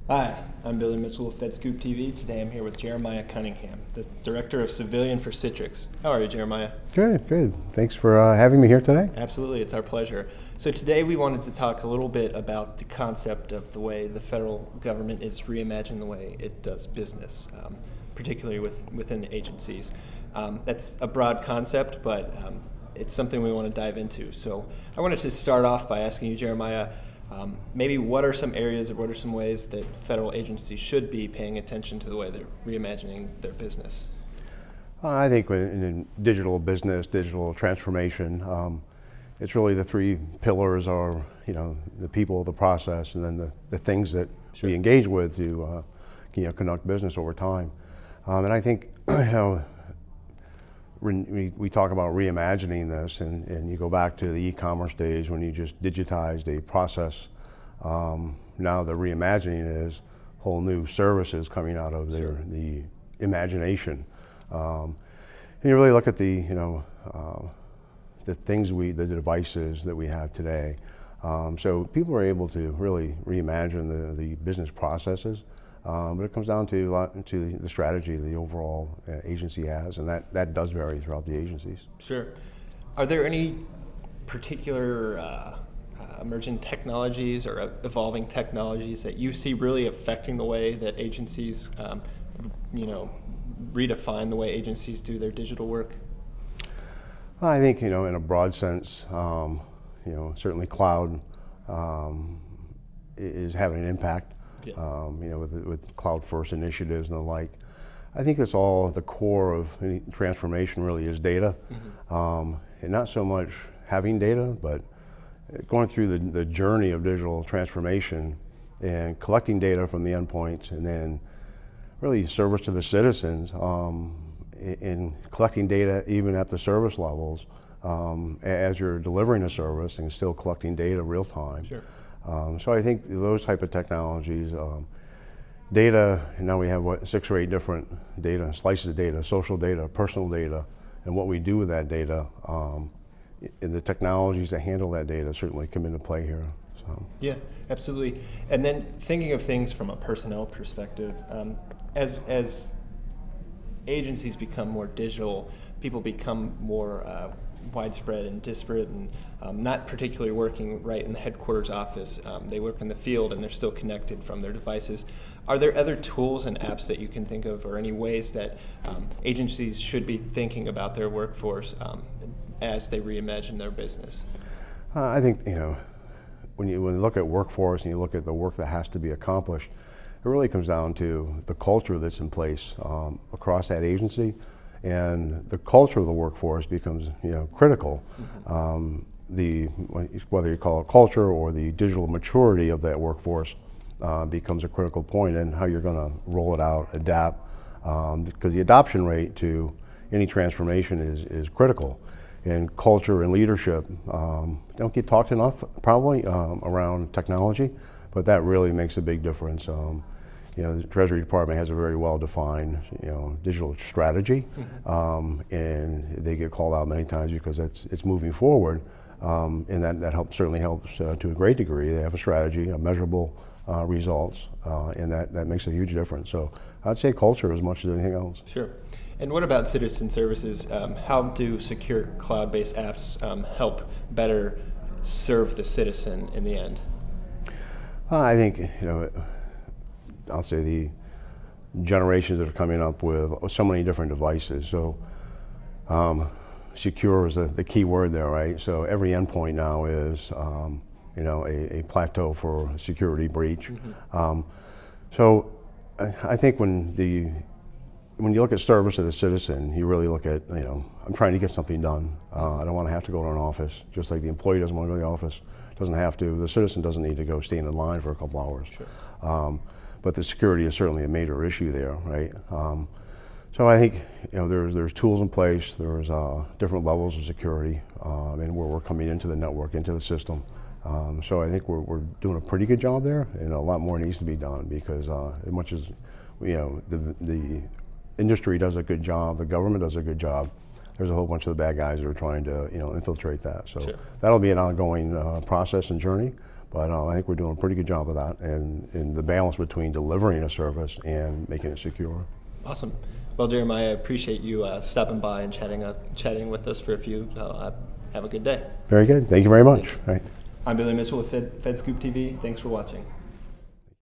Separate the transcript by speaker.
Speaker 1: Hi, I'm Billy Mitchell of FedScoop TV. Today I'm here with Jeremiah Cunningham, the Director of Civilian for Citrix. How are you, Jeremiah?
Speaker 2: Good, good. Thanks for having me here today.
Speaker 1: Absolutely, it's our pleasure. So today we wanted to talk a little bit about the concept of the way the federal government is reimagining the way it does business, particularly within the agencies. That's a broad concept, but it's something we want to dive into. So I wanted to start off by asking you, Jeremiah, maybe what are some areas or what are some ways that federal agencies should be paying attention to the way they're reimagining their business?
Speaker 2: I think in digital business, digital transformation, it's really the three pillars are, the people, the process, and then the things that we engage with to, conduct business over time. And I think, we talk about reimagining this, and you go back to the e-commerce days when you just digitized a process. Now the reimagining is whole new services coming out of the imagination. And you really look at the things the devices that we have today. So people are able to really reimagine the business processes. But it comes down to the strategy the overall agency has, and that does vary throughout the agencies.
Speaker 1: Sure. Are there any particular emerging technologies or evolving technologies that you see really affecting the way that agencies, redefine the way agencies do their digital work?
Speaker 2: I think, in a broad sense, certainly cloud is having an impact. Yeah. With cloud-first initiatives and the like. I think that's all the core of any transformation really is data. Mm-hmm. And not so much having data, but going through the journey of digital transformation and collecting data from the endpoints and then really service to the citizens in collecting data even at the service levels as you're delivering a service and still collecting data real time. Sure. So I think those type of technologies, data, and now we have 6 or 8 different data, slices of data, social data, personal data, and what we do with that data, and the technologies that handle that data certainly come into play here. So.
Speaker 1: Yeah, absolutely. And then thinking of things from a personnel perspective, as agencies become more digital, people become more widespread and disparate and not particularly working right in the headquarters office. They work in the field and they're still connected from their devices. Are there other tools and apps that you can think of or any ways that agencies should be thinking about their workforce as they reimagine their business?
Speaker 2: I think, when you look at workforce and you look at the work that has to be accomplished, it really comes down to the culture that's in place across that agency. And the culture of the workforce becomes, critical. Mm-hmm. Whether you call it culture or the digital maturity of that workforce becomes a critical point in how you're going to roll it out, adapt, because the adoption rate to any transformation is critical. And culture and leadership don't get talked enough probably around technology, but that really makes a big difference. The Treasury Department has a very well-defined, digital strategy, mm-hmm. And they get called out many times because it's moving forward, and that certainly helps to a great degree. They have a strategy, measurable results, and that makes a huge difference. So I'd say culture as much as anything else.
Speaker 1: Sure. And what about citizen services? How do secure cloud-based apps help better serve the citizen in the end?
Speaker 2: I think, I'll say the generations that are coming up with so many different devices. So secure is the key word there, right? So every endpoint now is, a plateau for security breach. Mm-hmm. So I think when you look at service to the citizen, you really look at, I'm trying to get something done. I don't want to have to go to an office, just like the employee doesn't want to go to the office, doesn't have to. The citizen doesn't need to go stand in line for a couple hours. Sure. But the security is certainly a major issue there, right? So I think there's tools in place. There's different levels of security, and where we're coming into the network, into the system. So I think we're doing a pretty good job there, and a lot more needs to be done because as much as the industry does a good job, the government does a good job, there's a whole bunch of the bad guys that are trying to infiltrate that. So sure. That'll be an ongoing process and journey. But I think we're doing a pretty good job of that, and in the balance between delivering a service and making it secure.
Speaker 1: Awesome. Well, Jeremiah, I appreciate you stopping by and chatting with us for a few. Have a good day.
Speaker 2: Very good. Thank you very much. Right.
Speaker 1: I'm Billy Mitchell with FedScoop TV. Thanks for watching.